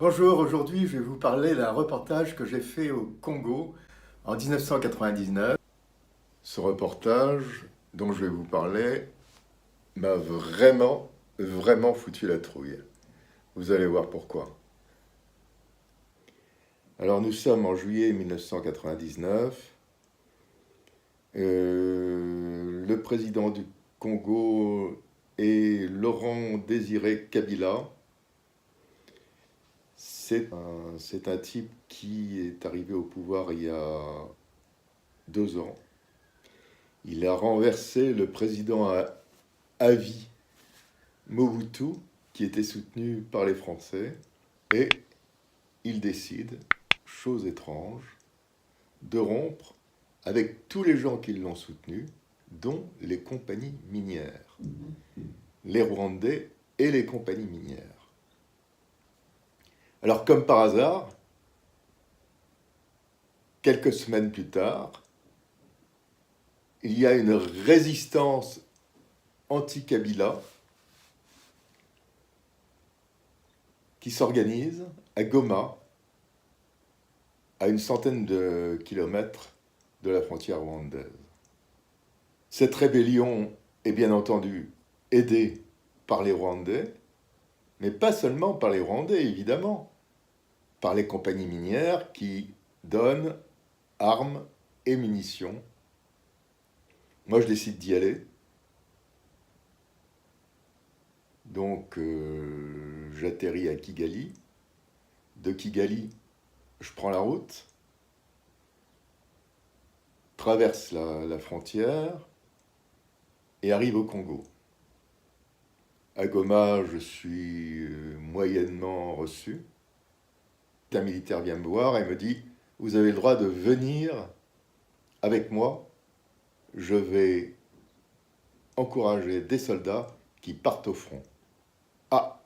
Bonjour, aujourd'hui je vais vous parler d'un reportage que j'ai fait au Congo en 1999. Ce reportage dont je vais vous parler m'a vraiment foutu la trouille. Vous allez voir pourquoi. Alors nous sommes en juillet 1999. Le président du Congo est Laurent Désiré Kabila. C'est un type qui est arrivé au pouvoir il y a 2 ans. Il a renversé le président à vie, Mobutu, qui était soutenu par les Français, et il décide, chose étrange, de rompre avec tous les gens qui l'ont soutenu, dont les compagnies minières, les Rwandais et les compagnies minières. Alors, comme par hasard, quelques semaines plus tard, il y a une résistance anti-Kabila qui s'organise à Goma, à une centaine de kilomètres de la frontière rwandaise. Cette rébellion est bien entendu aidée par les Rwandais, mais pas seulement par les Rwandais, évidemment, par les compagnies minières qui donnent armes et munitions. Moi, je décide d'y aller. Donc, j'atterris à Kigali. De Kigali, je prends la route, traverse la frontière et arrive au Congo. À Goma, je suis moyennement reçu. Un militaire vient me voir et me dit « Vous avez le droit de venir avec moi. Je vais encourager des soldats qui partent au front. » Ah,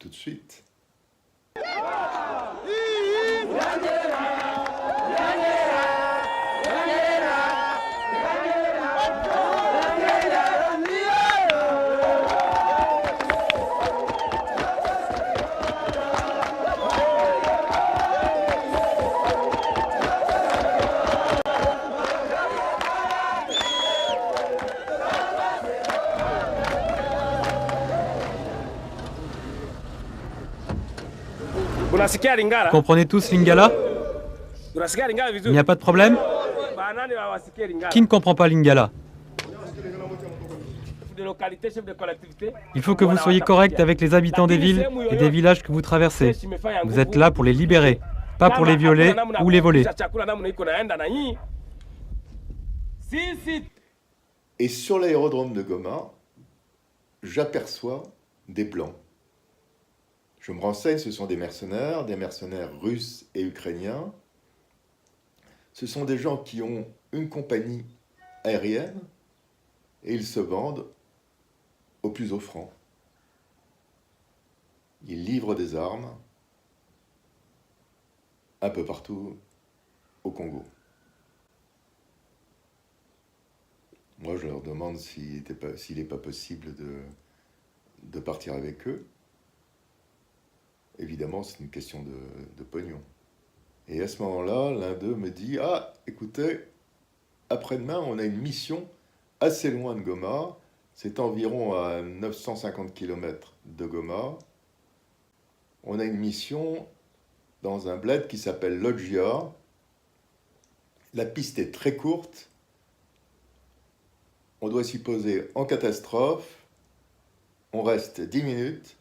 tout de suite. Vous comprenez tous Lingala? Il n'y a pas de problème? Qui ne comprend pas Lingala? Il faut que vous soyez correct avec les habitants des villes et des villages que vous traversez. Vous êtes là pour les libérer, pas pour les violer ou les voler. Et sur l'aérodrome de Goma, j'aperçois des Blancs. Je me renseigne, ce sont des mercenaires russes et ukrainiens. Ce sont des gens qui ont une compagnie aérienne et ils se vendent au plus offrant. Ils livrent des armes un peu partout au Congo. Moi, je leur demande s'il n'est pas possible de partir avec eux. Évidemment, c'est une question de pognon. Et à ce moment-là, l'un d'eux me dit « Ah, écoutez, après-demain, on a une mission assez loin de Goma. C'est environ à 950 km de Goma. On a une mission dans un bled qui s'appelle Lodgia. La piste est très courte. On doit s'y poser en catastrophe. On reste 10 minutes.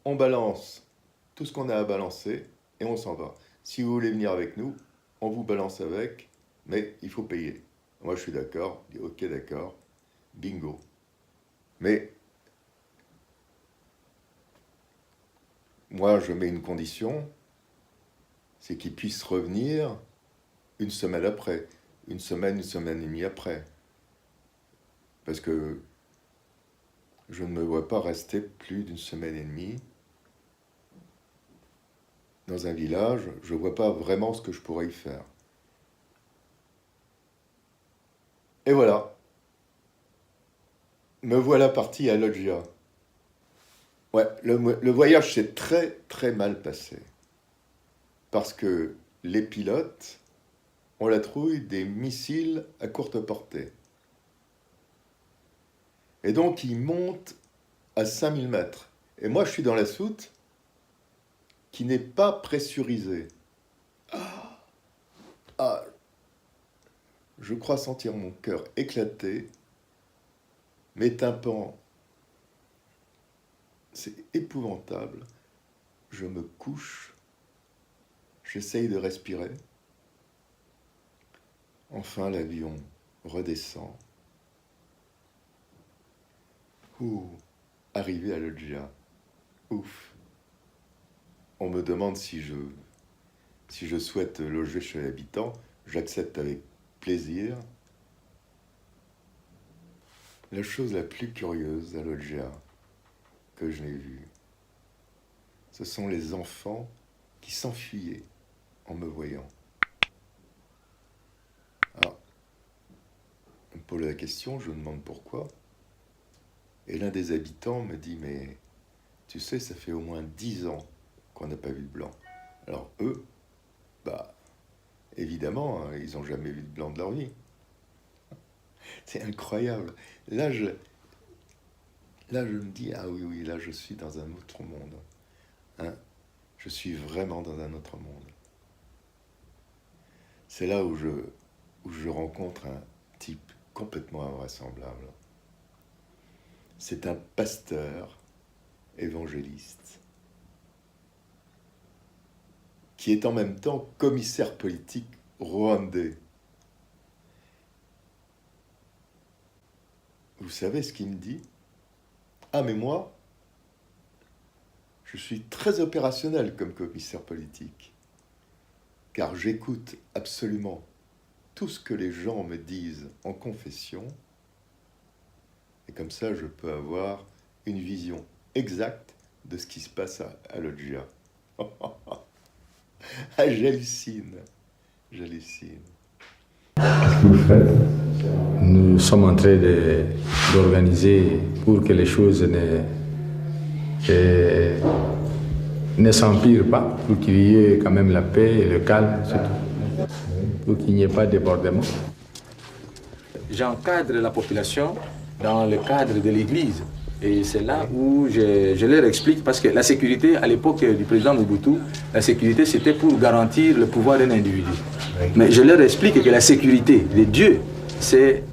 On balance tout ce qu'on a à balancer et on s'en va. Si vous voulez venir avec nous, on vous balance avec, mais il faut payer. » Moi, je suis d'accord. Je dis « Ok, d'accord. Bingo. » Mais moi, je mets une condition, c'est qu'ils puissent revenir une semaine après, une semaine et demie après. Parce que je ne me vois pas rester plus d'une semaine et demie dans un village. Je ne vois pas vraiment ce que je pourrais y faire. Et voilà. Me voilà parti à Loggia. Ouais, le voyage s'est très très mal passé. Parce que les pilotes ont la trouille des missiles à courte portée. Et donc ils montent à 5000 mètres. Et moi je suis dans la soute qui n'est pas pressurisée. Ah, je crois sentir mon cœur éclater, mes tympans, c'est épouvantable. Je me couche, j'essaye de respirer. Enfin, l'avion redescend. Arrivé à Loggia. Ouf. On me demande si je souhaite loger chez l'habitant. J'accepte avec plaisir. La chose la plus curieuse à Loggia que je n'ai vue, ce sont les enfants qui s'enfuyaient en me voyant. Alors, on me pose la question, je demande pourquoi. Et l'un des habitants me dit, mais tu sais, ça fait au moins 10 ans qu'on n'a pas vu de blanc. Alors eux, évidemment, hein, ils n'ont jamais vu de blanc de leur vie. C'est incroyable. Là, je me dis, ah oui, là, je suis dans un autre monde. Hein, je suis vraiment dans un autre monde. C'est là où je rencontre un type complètement invraisemblable. C'est un pasteur évangéliste qui est en même temps commissaire politique rwandais. Vous savez ce qu'il me dit? Ah, mais moi, je suis très opérationnel comme commissaire politique, car j'écoute absolument tout ce que les gens me disent en confession, et comme ça, je peux avoir une vision exacte de ce qui se passe à Loggia. Ah, j'hallucine. Qu'est-ce que vous faites? Nous sommes en train d'organiser pour que les choses ne s'empirent pas, pour qu'il y ait quand même la paix et le calme, surtout, pour qu'il n'y ait pas de débordement. J'encadre la population dans le cadre de l'Église. Et c'est là où je leur explique, parce que la sécurité, à l'époque du président Mobutu, la sécurité c'était pour garantir le pouvoir d'un individu. Mais je leur explique que la sécurité de Dieu, c'est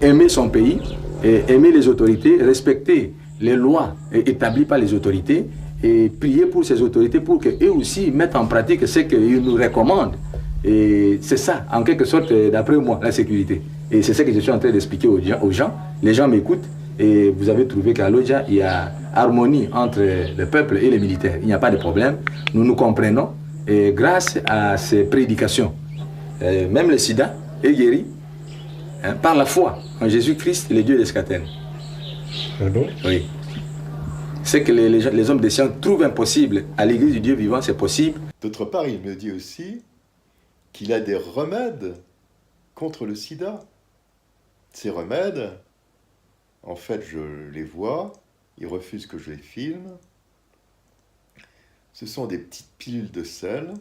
aimer son pays, et aimer les autorités, respecter les lois établies par les autorités, et prier pour ces autorités pour qu'eux aussi mettent en pratique ce qu'ils nous recommandent. Et c'est ça, en quelque sorte, d'après moi, la sécurité. Et c'est ce que je suis en train d'expliquer aux gens. Les gens m'écoutent. Et vous avez trouvé qu'à Loggia, il y a harmonie entre le peuple et les militaires. Il n'y a pas de problème. Nous nous comprenons. Et grâce à ces prédications, même le sida est guéri par la foi en Jésus-Christ, le Dieu d'Escatène. Pardon? Oui. Ce que les hommes de science trouvent impossible, à l'Église du Dieu vivant, c'est possible. D'autre part, il me dit aussi qu'il a des remèdes contre le sida. Ces remèdes, en fait, je les vois, ils refusent que je les filme. Ce sont des petites pilules de sel,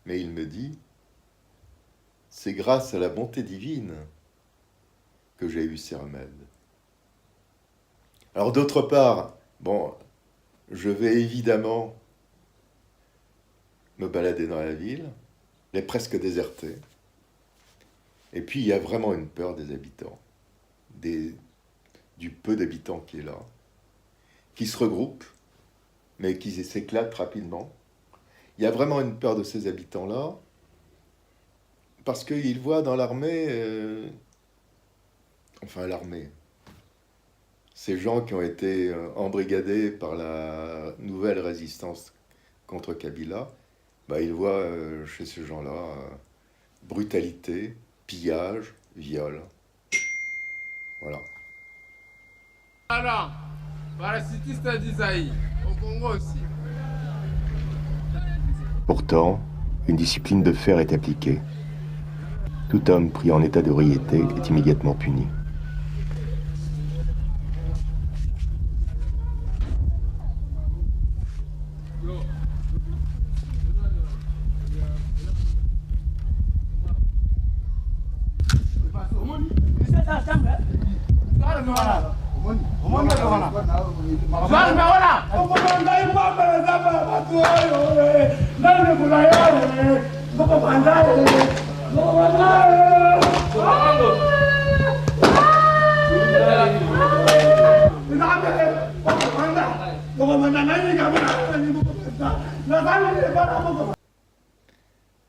mais il me dit, c'est grâce à la bonté divine que j'ai eu ces remèdes. Alors d'autre part, bon, je vais évidemment me balader dans la ville, elle est presque désertée. Et puis il y a vraiment une peur des habitants, du peu d'habitants qui est là, qui se regroupent, mais qui s'éclatent rapidement. Il y a vraiment une peur de ces habitants-là, parce qu'ils voient dans l'armée, l'armée, ces gens qui ont été embrigadés par la nouvelle résistance contre Kabila, bah, il voit chez ces gens-là brutalité, pillage, viol. Voilà. Voilà, parasitiste d'Isaïe, au Congo aussi. Pourtant, une discipline de fer est appliquée. Tout homme pris en état d'ébriété est immédiatement puni.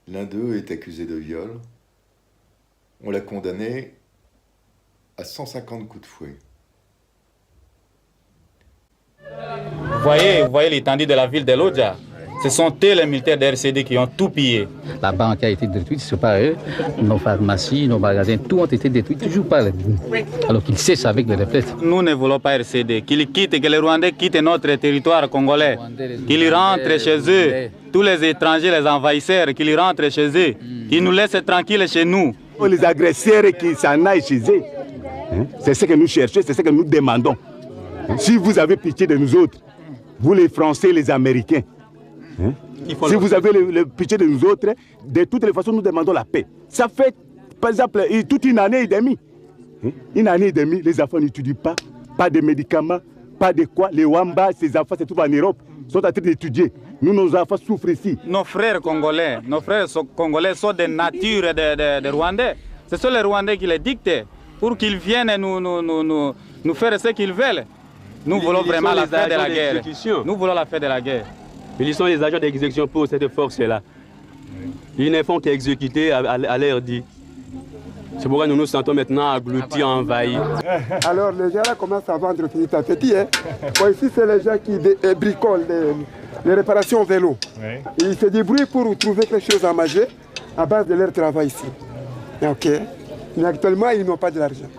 L'un d'eux est accusé de viol. On l'a condamné à 150 coups de fouet. Vous voyez l'étendue de la ville de Lodja. Ce sont eux, les militaires de RCD, qui ont tout pillé. La banque a été détruite, ce n'est pas eux. Nos pharmacies, nos magasins, tout ont été détruits, toujours par eux. Alors qu'ils cessent avec les reflets. Nous ne voulons pas RCD. Qu'ils quittent, que les Rwandais quittent notre territoire congolais. Qu'ils rentrent chez eux. Tous les étrangers, les envahisseurs, qu'ils rentrent chez eux. Qu'ils nous laissent tranquilles chez nous. Les agresseurs qui s'en aillent chez eux. C'est ce que nous cherchons, c'est ce que nous demandons. Si vous avez pitié de nous autres, vous les Français, les Américains, si vous avez le pitié de nous autres, de toutes les façons, nous demandons la paix. Ça fait, par exemple, toute une année et demie. Une année et demie, les enfants n'étudient pas, pas de médicaments, pas de quoi. Les Wamba, ces enfants se trouvent en Europe, sont en train d'étudier. Nous, nos enfants souffrent ici. Nos frères congolais congolais sont de nature de Rwandais. Ce sont les Rwandais qui les dictent pour qu'ils viennent nous faire ce qu'ils veulent. Nous voulons vraiment la fin de la guerre. Nous voulons la fin de la guerre. Ils sont les agents d'exécution pour cette force-là. Ils ne font qu'exécuter à l'heure dit. C'est pourquoi nous nous sentons maintenant engloutis, envahis. Alors les gens là commencent à vendre petit à petit. Bon, ici, c'est les gens qui bricolent les réparations vélo. Et ils se débrouillent pour trouver quelque chose à manger à base de leur travail ici. Ok. Mais actuellement, ils n'ont pas de l'argent.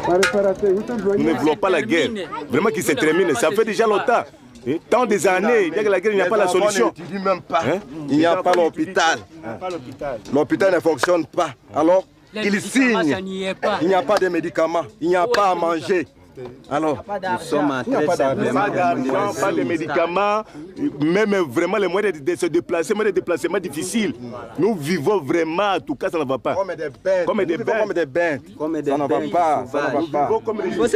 Nous ne voulons pas la guerre. Vraiment qu'il se termine. Ça fait déjà longtemps. Tant des années, il y a que la guerre, il n'y a pas la solution. Il n'y a pas l'hôpital. L'hôpital ne fonctionne pas. Alors, ils signent. Il n'y a pas de médicaments. Il n'y a pas à manger. Alors, nous sommes en train de pas de médicaments, même vraiment les moyens de se déplacer, mais des déplacements difficiles. Nous vivons vraiment, en tout cas, ça ne va pas. Comme des bêtes. Ça ne va pas.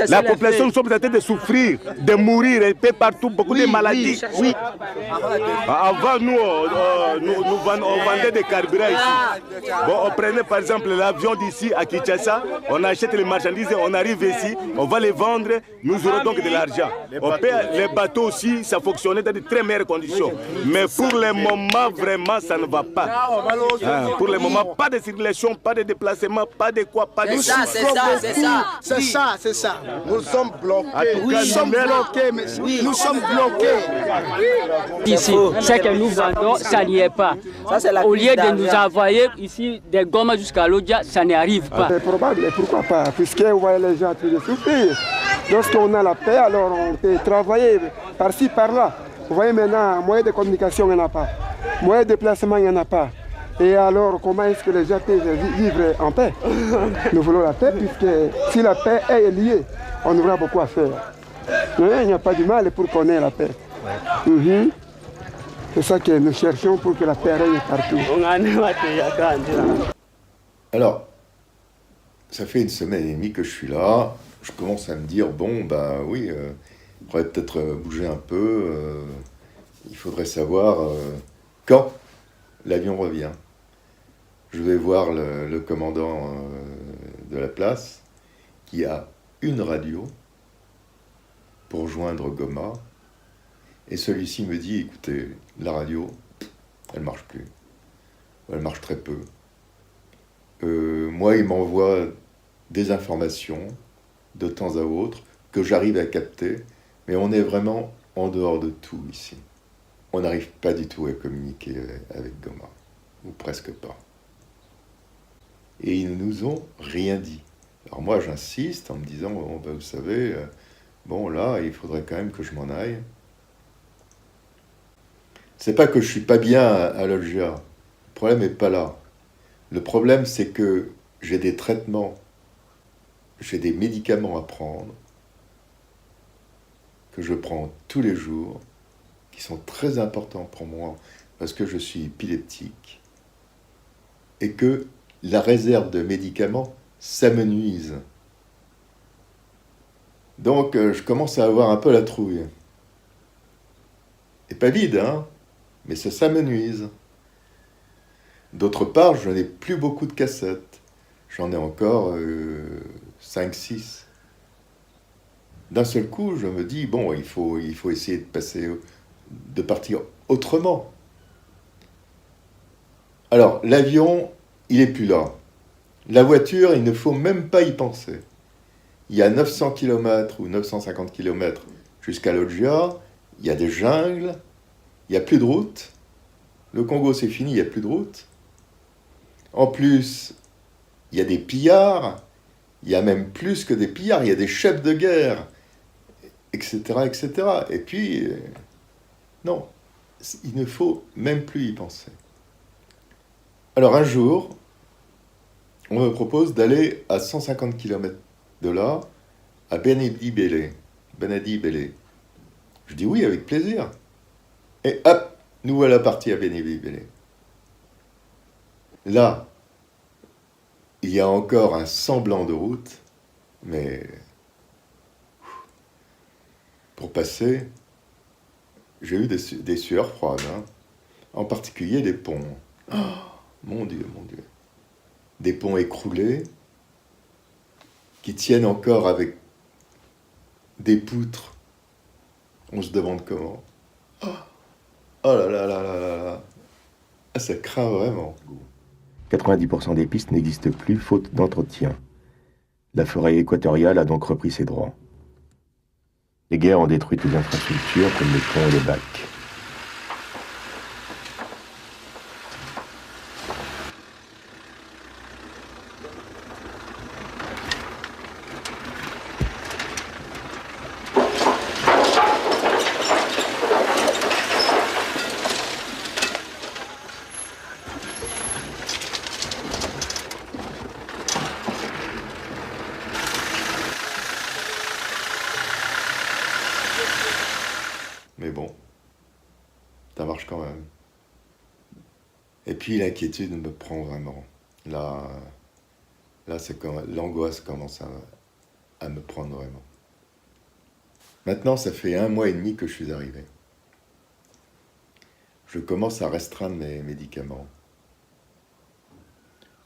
La population, nous sommes en train de souffrir, de mourir, un peu partout, beaucoup de maladies. Oui. Avant, nous, on vendait des carburants ici. Bon, on prenait par exemple l'avion d'ici à Kinshasa, on achète les marchandises, on arrive ici, on va les vendre. Nous aurons donc de l'argent. Les bateaux aussi, ça fonctionnait dans de très meilleures conditions. Mais pour le moment, vraiment, ça ne va pas. Pour le moment, pas de circulation, pas de déplacement, pas de quoi, pas de... C'est ça. Nous sommes bloqués. Nous sommes bloqués. Ici, ce que nous vendons, ça n'y est pas. Au lieu de nous envoyer ici des gommes jusqu'à Lodja, ça n'y arrive pas. C'est probable, pourquoi pas? Puisque vous voyez les gens en train de souffrir. Lorsqu'on a la paix, alors on peut travailler par-ci, par-là. Vous voyez maintenant, moyen de communication, il n'y en a pas. Moyen de déplacement, il n'y en a pas. Et alors, comment est-ce que les gens peuvent vivre en paix? Nous voulons la paix, puisque si la paix est liée, on aura beaucoup à faire. Il n'y a pas du mal pour qu'on ait la paix. C'est ça que nous cherchons pour que la paix règne partout. Alors, ça fait une semaine et demie que je suis là. Je commence à me dire, bon, bah oui, il faudrait peut-être bouger un peu. Il faudrait savoir quand l'avion revient. Je vais voir le commandant de la place qui a une radio pour joindre Goma. Et celui-ci me dit, écoutez, la radio, elle marche plus. Elle marche très peu. Moi, il m'envoie des informations de temps à autre que j'arrive à capter, mais on est vraiment en dehors de tout ici. On n'arrive pas du tout à communiquer avec Goma, ou presque pas. Et ils ne nous ont rien dit. Alors moi, j'insiste en me disant, bon, ben, vous savez, bon là, il faudrait quand même que je m'en aille. C'est pas que je suis pas bien à Loggia. Le problème n'est pas là. Le problème, c'est que j'ai des traitements, j'ai des médicaments à prendre, que je prends tous les jours, qui sont très importants pour moi, parce que je suis épileptique, et que la réserve de médicaments s'amenuise. Donc, je commence à avoir un peu la trouille. Et pas vide, hein, mais ça s'amenuise. D'autre part, je n'ai plus beaucoup de cassettes. J'en ai encore 5-6. D'un seul coup, je me dis, bon, il faut essayer de partir autrement. Alors, l'avion, il n'est plus là. La voiture, il ne faut même pas y penser. Il y a 900 km ou 950 km jusqu'à Loggia, il y a des jungles, il n'y a plus de route. Le Congo, c'est fini, il n'y a plus de route. En plus, il y a des pillards, il y a même plus que des pillards, il y a des chefs de guerre, etc., etc. Et puis, non, il ne faut même plus y penser. Alors un jour, on me propose d'aller à 150 km de là, à Benadi Bélé. Je dis oui, avec plaisir. Et hop, nous voilà partis à Benadi Bélé. Là, il y a encore un semblant de route, mais pour passer, j'ai eu des sueurs froides, hein. En particulier des ponts. Oh, mon Dieu. Des ponts écroulés qui tiennent encore avec des poutres. On se demande comment. Oh là là là là là là. Ah, ça craint vraiment. 90% des pistes n'existent plus faute d'entretien. La forêt équatoriale a donc repris ses droits. Les guerres ont détruit les infrastructures comme les ponts et les bacs. Mais bon, ça marche quand même. Et puis l'inquiétude me prend vraiment. Là c'est quand l'angoisse commence à me prendre vraiment. Maintenant, ça fait 1 mois et demi que je suis arrivé. Je commence à restreindre mes médicaments.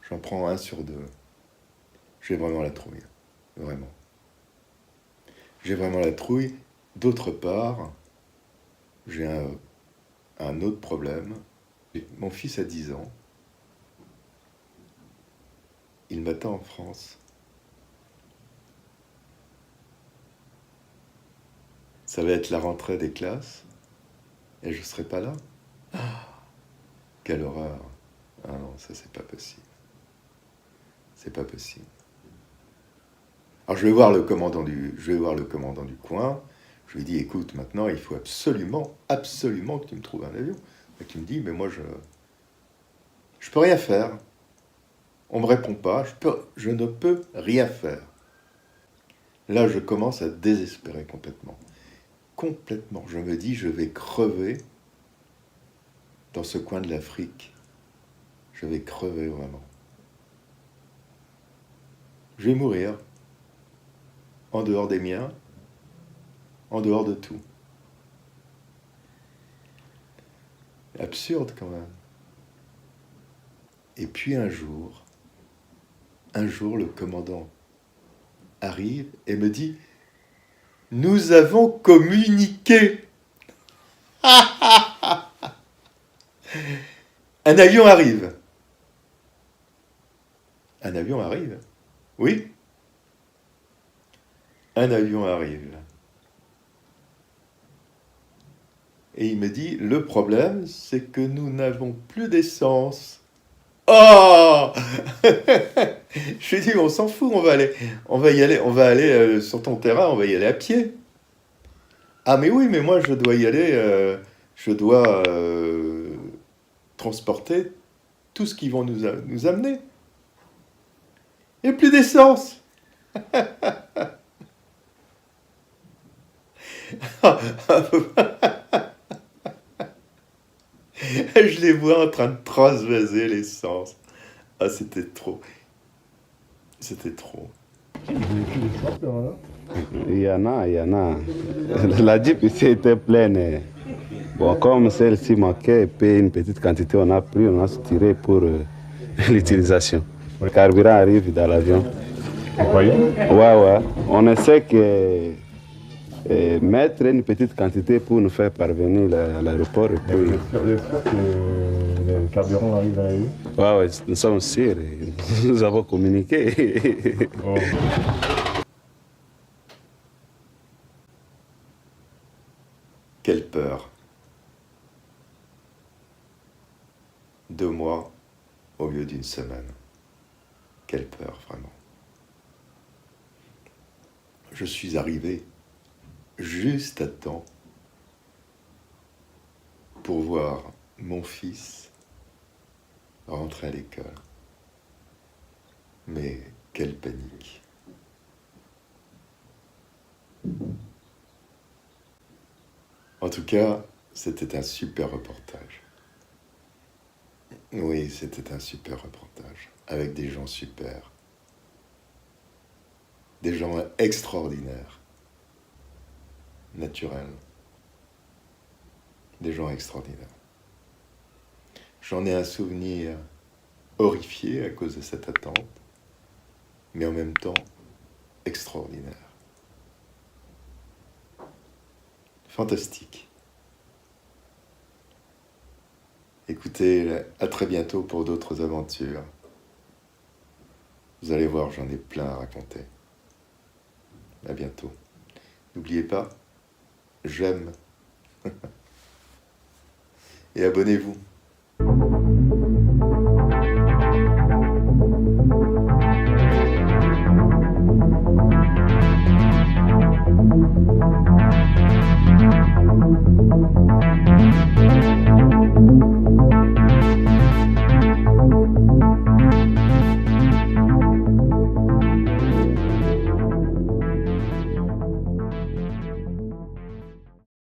J'en prends 1 sur 2. J'ai vraiment la trouille. Vraiment. J'ai vraiment la trouille. D'autre part, j'ai un autre problème. Mon fils a 10 ans. Il m'attend en France. Ça va être la rentrée des classes et je ne serai pas là. Ah, quelle horreur. Ah non, ça c'est pas possible. C'est pas possible. Alors je vais voir le commandant du coin. Je lui dis, écoute, maintenant, il faut absolument que tu me trouves un avion. Et tu me dis, mais moi, je peux rien faire. On me répond pas, je ne peux rien faire. Là, je commence à désespérer complètement. Complètement. Je me dis, je vais crever dans ce coin de l'Afrique. Je vais crever vraiment. Je vais mourir. En dehors des miens. En dehors de tout. Absurde quand même. Et puis un jour, le commandant arrive et me dit « Nous avons communiqué !» Un avion arrive. Un avion arrive. Oui. Un avion arrive. Et il me dit, le problème, c'est que nous n'avons plus d'essence. Oh Je lui dis, on s'en fout, on va aller sur ton terrain, on va y aller à pied. Ah mais oui, mais moi je dois y aller, je dois transporter tout ce qu'ils vont nous amener. Il n'y a plus d'essence. Je les vois en train de transvaser l'essence. Ah, c'était trop. C'était trop. Il y en a. La Jeep ici était pleine. Bon, comme celle-ci manquait, et puis une petite quantité, on a tiré pour l'utilisation. Le carburant arrive dans l'avion. Vous voyez? Ouais. On essaie de mettre une petite quantité pour nous faire parvenir à l'aéroport. Et puis... Le carburant arrive à l'aéroport? Ouais, nous sommes sûrs. Nous avons communiqué. Oh. Quelle peur. 2 mois au lieu d'1 semaine. Quelle peur, vraiment. Je suis arrivé juste à temps pour voir mon fils rentrer à l'école. Mais quelle panique. En tout cas, c'était un super reportage. Oui, c'était un super reportage, avec des gens super. Des gens extraordinaires, naturels. Des gens extraordinaires. J'en ai un souvenir horrifié à cause de cette attente, mais en même temps extraordinaire. Fantastique. Écoutez, à très bientôt pour d'autres aventures. Vous allez voir, j'en ai plein à raconter. À bientôt. N'oubliez pas, j'aime. Et abonnez-vous.